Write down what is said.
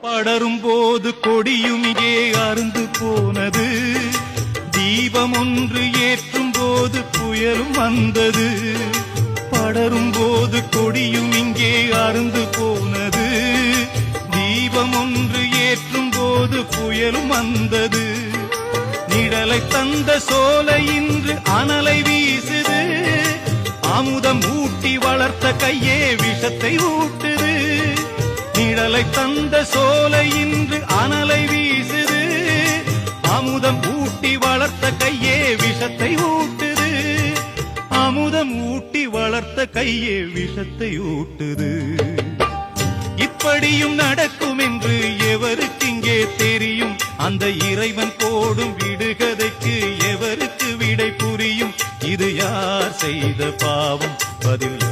படரும் போது கொடியும் இங்கே அருந்து போனது. தீபம் ஒன்று ஏற்றும் போது புயலும் வந்தது. படரும் போது கொடியும் இங்கே அருந்து போனது. தீபம் ஒன்று ஏற்றும் போது புயலும் வந்தது. நிழலை தந்த சோலை இன்று அனலை வீசுது. அமுதம் ஊட்டி வளர்த்த கையே விஷத்தை ஊட்டுது. நிழலை தந்த சோலை இன்று அனலை வீசுது. அமுதம் ஊட்டி வளர்த்த கையே விஷத்தை ஊட்டுது. அமுதம் ஊட்டி வளர்த்த கையே விஷத்தை ஊட்டுது. இப்படியும் நடக்கும் என்று எவருக்கு இங்கே தெரியும்? அந்த இறைவன் போடும் விடுகதைக்கு எவருக்கு விடை புரியும்? இது யார் செய்த பாவம்? பதில்